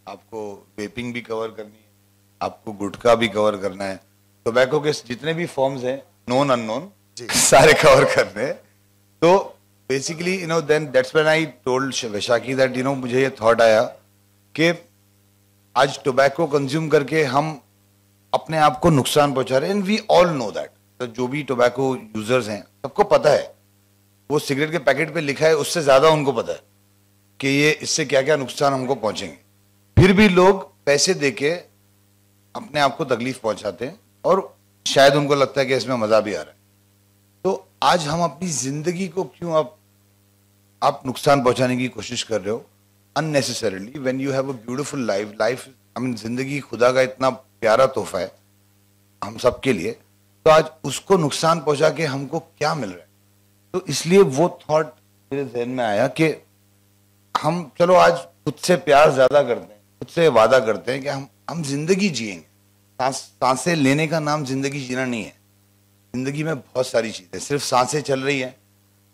आपको वेपिंग भी कवर करनी है, आपको गुटखा भी कवर करना है, टोबैको के जितने भी फॉर्म्स हैं नोन अननोन सारे कवर करने हैं. तो basically then that's when I told Vaishakhi that मुझे ये थॉट आया कि आज टोबैको कंज्यूम करके हम अपने आप को नुकसान पहुंचा रहे हैं. And we all know that. तो जो भी टोबैको यूजर्स हैं सबको पता है, वो सिगरेट के पैकेट पे लिखा है उससे ज्यादा उनको पता है कि ये इससे क्या क्या नुकसान हमको पहुंचेंगे. फिर भी लोग पैसे देके अपने आप को तकलीफ पहुंचाते हैं और शायद उनको लगता है कि इसमें मजा भी आ रहा है. तो आज हम अपनी जिंदगी को क्यों आप नुकसान पहुंचाने की कोशिश कर रहे हो unnecessarily, when you have a beautiful life. I mean जिंदगी खुदा का इतना प्यारा तोहफा है हम सबके लिए. तो आज उसको नुकसान पहुंचा के हमको क्या मिल रहा है. तो इसलिए वो थॉट मेरे जहन में आया कि हम चलो आज खुद से प्यार ज्यादा करते हैं, खुद से वादा करते हैं कि हम जिंदगी जिएंगे. सांसें लेने का नाम जिंदगी जीना नहीं है. जिंदगी में बहुत सारी चीजें, सिर्फ सांसें चल रही हैं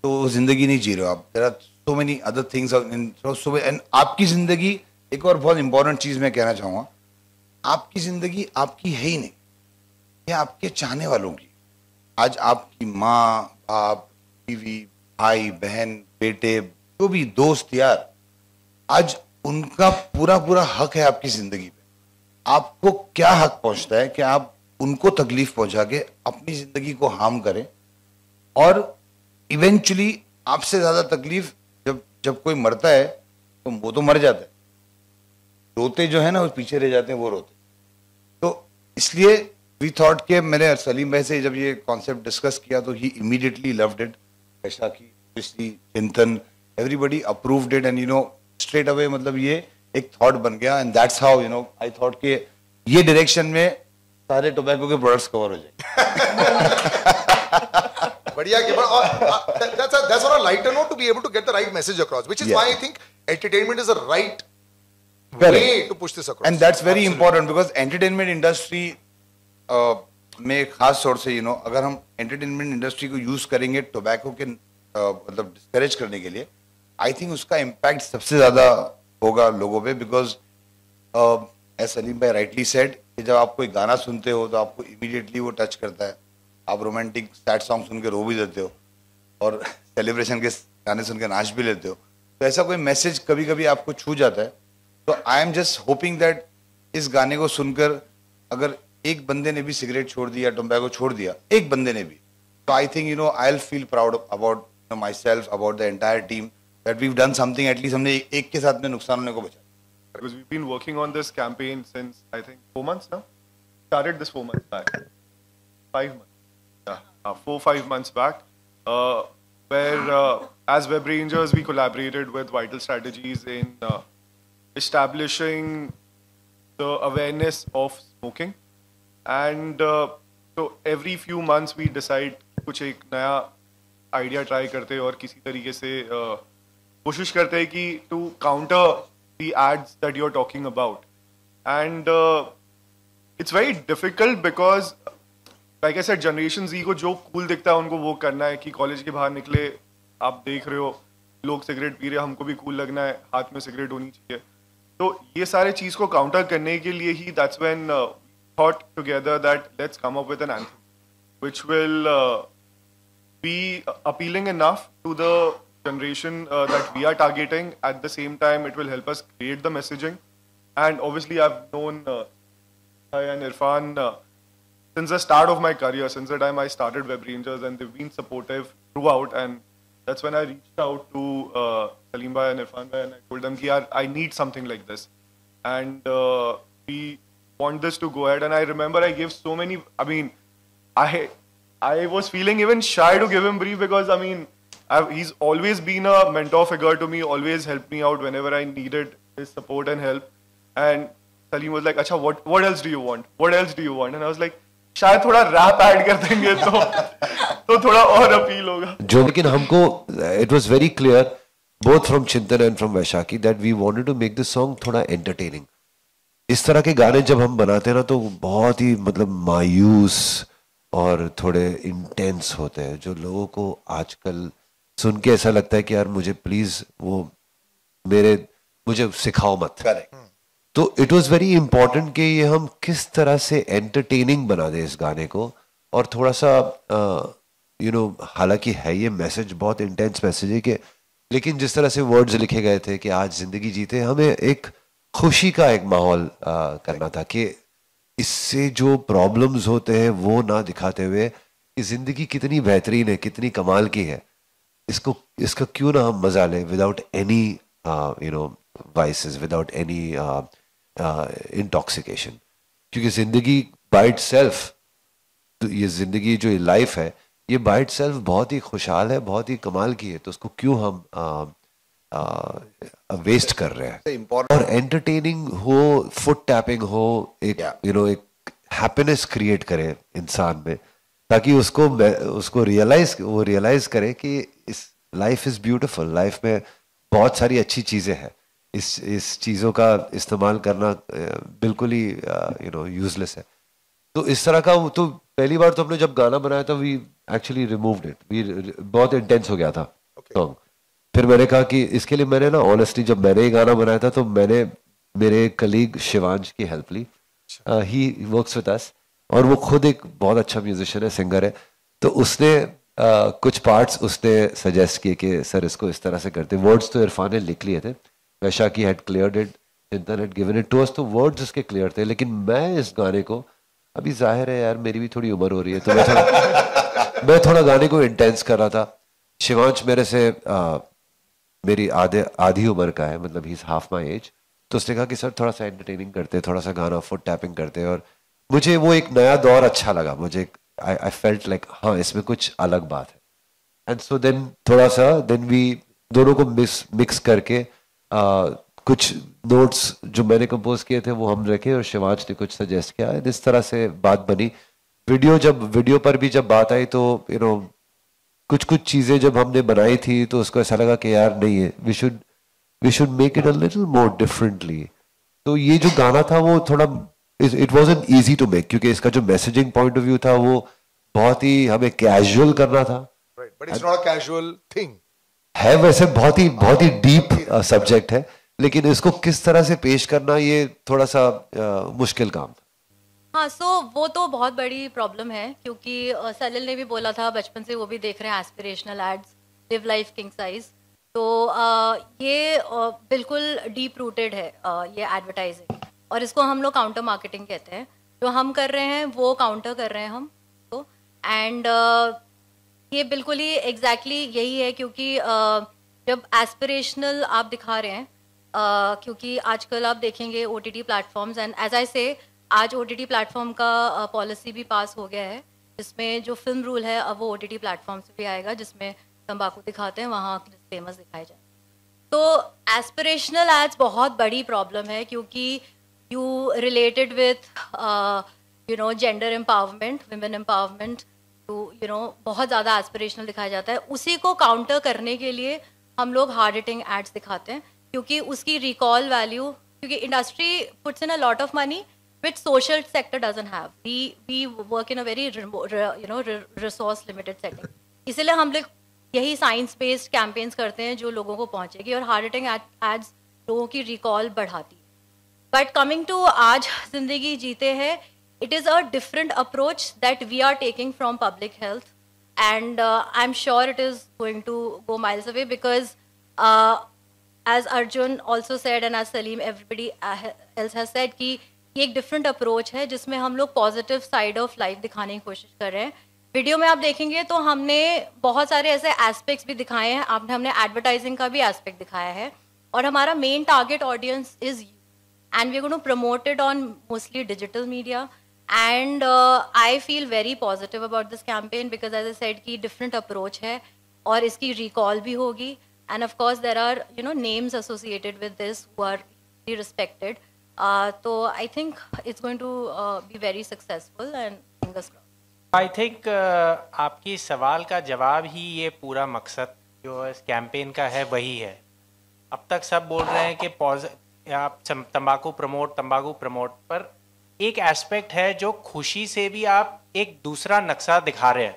तो जिंदगी नहीं जी रहे हो आप. There are so many other things and आपकी जिंदगी. एक और बहुत इंपॉर्टेंट चीज मैं कहना चाहूंगा, आपकी जिंदगी आपकी है ही नहीं, ये आपके चाहने वालों की. आज आपकी माँ बाप बीवी भाई बहन बेटे जो भी दोस्त यार, आज उनका पूरा पूरा हक है आपकी जिंदगी पे. आपको क्या हक पहुंचता है कि आप उनको तकलीफ पहुंचा के अपनी जिंदगी को हार्म करें. और इवेंचुअली आपसे ज्यादा तकलीफ जब कोई मरता है तो वो तो मर जाता है, रोते जो है ना वो पीछे रह जाते हैं, वो रोते. तो इसलिए वी थॉट के मैंने सलीम भाई से जब ये कॉन्सेप्ट डिस्कस किया तो ही इमीडिएटली लव्ड इट. वैशाखी चिंतन everybody approved it and straight away मतलब ये एक थॉट बन गया. And that's how I thought के ये डायरेक्शन में सारे टोबैको के प्रोडक्ट्स कवर हो जाएंगे. बढ़िया. That's on a lighter note to be able to get the right message across, which is why I think entertainment is the right way to push this across. And that's very important because entertainment industry में खास तौर से अगर हम entertainment industry को use करेंगे tobacco के मतलब डिस्करेज करने के लिए, आई थिंक उसका इम्पैक्ट सबसे ज्यादा होगा लोगों पे. बिकॉज एज सलीम भाई राइटली सेड कि जब आप कोई गाना सुनते हो तो आपको इमीडिएटली वो टच करता है. आप रोमांटिक सैड सॉन्ग सुन के रो भी देते हो और सेलिब्रेशन के गाने सुन के नाच भी लेते हो. तो ऐसा कोई मैसेज कभी कभी आपको छू जाता है. तो I am just hoping that इस गाने को सुनकर अगर एक बंदे ने भी सिगरेट छोड़ दिया, टोबैको छोड़ दिया, एक बंदे ने भी, तो I think I will feel proud about myself, about the entire team that we have done something. At least हमने एक के साथ में नुकसान होने को बचाया. Because we've been working on this campaign since I think 4 months now. Started this 4 months back. 5 months. Yeah, 4-5 months back. Where as Web Rangers we collaborated with Vital Strategies in establishing the awareness of smoking. And so every few months we decide कुछ एक नया idea try करते और किसी तरीके से कोशिश करते हैं कि to counter the ads that you're talking about. And it's very difficult because like I said, Generation Z को जो cool दिखता है उनको वो करना है कि कॉलेज के बाहर निकले आप देख रहे हो लोग सिगरेट पी रहे हैं, हमको भी cool लगना है, हाथ में सिगरेट होनी चाहिए. तो ये सारे चीज को काउंटर करने के लिए ही that's when thought together that let's come up with an anthem which will be appealing enough to the generation that we are targeting. At the same time, it will help us create the messaging. And obviously, I've known Sai and Irfan since the start of my career, since the time I started Web Rangers, and they've been supportive throughout. And that's when I reached out to Salim Bhai and Irfan Bhai, and I told them, I need something like this. And we want this to go ahead. And I remember I gave so many, I was feeling even shy to give him brief because, he's always been a mentor figure to me, always helped me out whenever I needed his support and help. And Salim was like, "Acha, what else do you want? What else do you want?" And I was like, शायद थोड़ा rap add कर देंगे तो थोड़ा और appeal होगा. जो लेकिन हमको it was very clear both from Chintan and from Vaishakhi that we wanted to make this song थोड़ा entertaining. इस तरह के गाने जब हम बनाते हैं ना तो बहुत ही मतलब मायूस और थोड़े इंटेंस होते हैं जो लोगों को आजकल सुन के ऐसा लगता है कि यार मुझे प्लीज वो मुझे सिखाओ मत. तो इट वाज वेरी इंपॉर्टेंट कि ये हम किस तरह से एंटरटेनिंग बना दें इस गाने को, और थोड़ा सा हालांकि है ये मैसेज बहुत इंटेंस मैसेज है कि, लेकिन जिस तरह से वर्ड्स लिखे गए थे कि आज जिंदगी जीते, हमें एक खुशी का एक माहौल करना था कि इससे जो प्रॉब्लम्स होते हैं वो ना दिखाते हुए कि जिंदगी कितनी बेहतरीन है, कितनी कमाल की है, इसका क्यों ना हम मजा लें without any vices, without any intoxication. क्योंकि जिंदगी बाय इटसेल्फ, तो ये जिंदगी जो लाइफ है ये बाय इटसेल्फ बहुत ही खुशहाल है, बहुत ही कमाल की है, तो उसको क्यों हम वेस्ट कर रहे हैं. और एंटरटेनिंग हो, फुट टैपिंग हो, एक एक हैप्पीनेस क्रिएट करे इंसान में, ताकि उसको रियलाइज करे कि इस लाइफ इज ब्यूटीफुल, लाइफ में बहुत सारी अच्छी चीजें हैं, इस चीजों का इस्तेमाल करना बिल्कुल ही यूजलेस है. तो इस तरह का, तो पहली बार तो हमने जब गाना बनाया था, वी एक्चुअली रिमूव्ड इट, बहुत इंटेंस हो गया था सॉन्ग. फिर मैंने कहा कि इसके लिए मैंने ना ऑनेस्टली जब मैंने ये गाना बनाया था तो मैंने मेरे कलीग शिवांश की हेल्प ली. ही वर्क्स विद अस और वो खुद एक बहुत अच्छा म्यूजिशियन है, सिंगर है. तो उसने कुछ पार्ट्स उसने सजेस्ट किए कि सर इसको इस तरह से करते. वर्ड्स तो इरफान ने लिख लिए थे, Vaishakhi had cleared it, Chintan had given it to us, तो वर्ड्स उसके क्लियर थे. लेकिन मैं इस गाने को, अभी जाहिर है यार मेरी भी थोड़ी उम्र हो रही है, तो मैं थोड़ा गाने को इंटेंस कर रहा था. शिवांश मेरे से मेरी आधी उम्र का है, मतलब he is half my age. तो उसने कहा कि सर थोड़ा सा एंटरटेनिंग करते, थोड़ा सा गाना फुट टैपिंग करते, और मुझे वो एक नया दौर अच्छा लगा. मुझे आई फेल्ट लाइक हाँ इसमें कुछ अलग बात है. एंड सो देन थोड़ा सा वी दोनों को मिक्स करके कुछ नोट्स जो मैंने कंपोज किए थे वो हम रखे और शिवांश ने कुछ सजेस्ट किया. इस तरह से बात बनी. वीडियो पर भी जब बात आई तो कुछ चीजें जब हमने बनाई थी तो उसको ऐसा लगा कि यार नहीं है, we should make it a little more differently. तो ये जो गाना था वो थोड़ा it wasn't easy to make, क्योंकि इसका जो मैसेजिंग पॉइंट ऑफ व्यू था वो बहुत ही हमें कैजुअल करना था. But it's not a casual thing है, वैसे बहुत ही डीप सब्जेक्ट है, लेकिन इसको किस तरह से पेश करना ये थोड़ा सा मुश्किल काम था. हाँ, सो वो तो बहुत बड़ी प्रॉब्लम है, क्योंकि सलिल ने भी बोला था बचपन से वो भी देख रहे हैं aspirational ads, live life king size. तो ये बिल्कुल डीप रूटेड है ये एडवर्टाइजिंग, और इसको हम लोग काउंटर मार्केटिंग कहते हैं. जो हम कर रहे हैं वो काउंटर कर रहे हैं हम तो. एंड ये बिल्कुल ही एग्जैक्टली यही है, क्योंकि जब एस्पिरेशनल आप दिखा रहे हैं, क्योंकि आजकल आप देखेंगे OTT platforms, and as I say आज OTT प्लेटफॉर्म का पॉलिसी भी पास हो गया है, जिसमें जो फिल्म रूल है अब वो OTT प्लेटफॉर्म से भी आएगा, जिसमें तंबाकू दिखाते हैं वहाँ फेमस दिखाए जाए. तो एस्पिरेशनल एड्स बहुत बड़ी प्रॉब्लम है, क्योंकि you related with gender empowerment, women empowerment, तो बहुत ज़्यादा एस्पिरेशनल दिखाया जाता है. उसी को काउंटर करने के लिए हम लोग हार्ड हिटिंग एड्स दिखाते हैं, क्योंकि उसकी रिकॉल वैल्यू, क्योंकि industry puts in a lot of money which social sector doesn't have. We work in a very resource limited setting. इसीलिए हम लोग यही साइंस बेस्ड कैंपेन्स करते हैं जो लोगों को पहुंचेगी, और हार्ड हिटिंग एड्स लोगों की रिकॉल बढ़ाती है. बट कमिंग टू आज जिंदगी जीते हैं, it is a different approach that we are taking from public health, and I'm sure it is going to go miles away, because as Arjun also said and as Salim, everybody else has said, कि ये एक different approach है जिसमें हम लोग positive side of life दिखाने की कोशिश कर रहे हैं. वीडियो में आप देखेंगे तो हमने बहुत सारे ऐसे एस्पेक्ट्स भी दिखाए हैं. हमने एडवर्टाइजिंग का भी एस्पेक्ट दिखाया है, और हमारा main target audience is you, and we are going to promote it on mostly digital media. And I feel very positive about this campaign, because as I said कि डिफरेंट अप्रोच है और इसकी recall भी होगी. And of course there are names associated with this who are respected. तो I think it's going to be very successful, and fingers crossed. I think आपकी सवाल का जवाब ही ये पूरा मकसद जो इस कैंपेन का है वही है. अब तक सब बोल रहे हैं कि आप तंबाकू प्रमोट, पर एक एस्पेक्ट है जो खुशी से भी आप एक दूसरा नक्शा दिखा रहे हैं.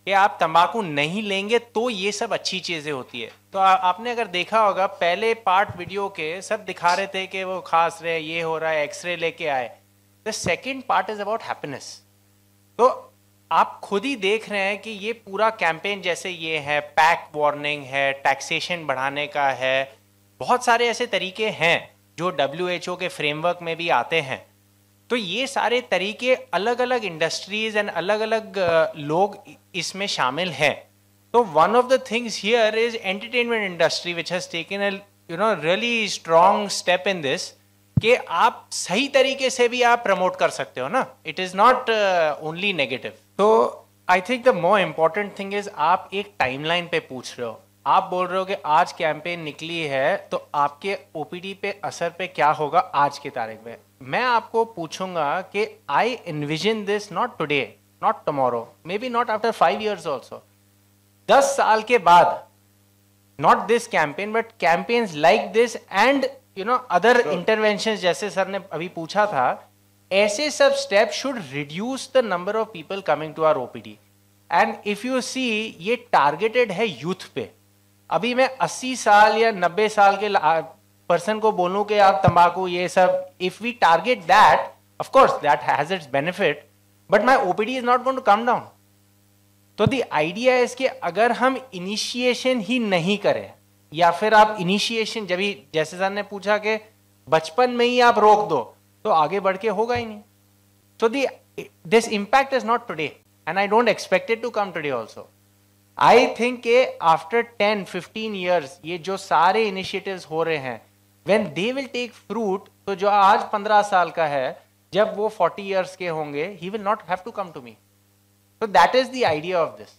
कि आप तंबाकू नहीं लेंगे तो ये सब अच्छी चीजें होती है। तो आपने अगर देखा होगा पहले पार्ट वीडियो के सब दिखा रहे थे कि वो खास रहे, ये हो रहा है, एक्सरे लेके आए। The second part is about happiness. तो आप खुद ही देख रहे हैं कि ये पूरा कैंपेन जैसे ये है, पैक वार्निंग है, टैक्सेशन बढ़ाने का है, बहुत सारे ऐसे तरीके हैं जो WHO के फ्रेमवर्क में भी आते हैं। तो ये सारे तरीके अलग अलग इंडस्ट्रीज एंड अलग अलग लोग इसमें शामिल हैं। तो one of the things here is entertainment industry which has taken a really strong step in this, कि आप सही तरीके से भी आप प्रमोट कर सकते हो ना, it is not only negative. तो I think the more important thing is आप एक टाइमलाइन पे पूछ रहे हो, आप बोल रहे हो कि आज कैंपेन निकली है तो आपके ओपीडी पे असर पे क्या होगा आज की तारीख में। मैं आपको पूछूंगा कि I envision this not today, not tomorrow, maybe not after 5 years also, 10 साल के बाद, not this campaign but campaigns like this and other interventions जैसे सर ने अभी पूछा था, ऐसे सब step should reduce the number of people coming to our OPD. And if you see, ये टारगेटेड है यूथ पे। अभी मैं 80 साल या 90 साल के पर्सन को बोलूं कि आप तंबाकू ये सब, if we target that, of course that has its benefit, but my OPD is not going to come down. तो द आइडिया है कि अगर हम इनिशिएशन ही नहीं करें, या फिर आप इनिशिएशन जब ही, जैसे सर ने पूछा कि बचपन में ही आप रोक दो, तो आगे बढ़ के होगा ही नहीं। So this impact is not today, and I don't expect it to come today also. I think after 10-15 years ये जो सारे initiatives हो रहे हैं, when they will take fruit, तो जो आज 15 साल का है, जब वो 40 years के होंगे, he will not have to come to me. So that is the idea of this.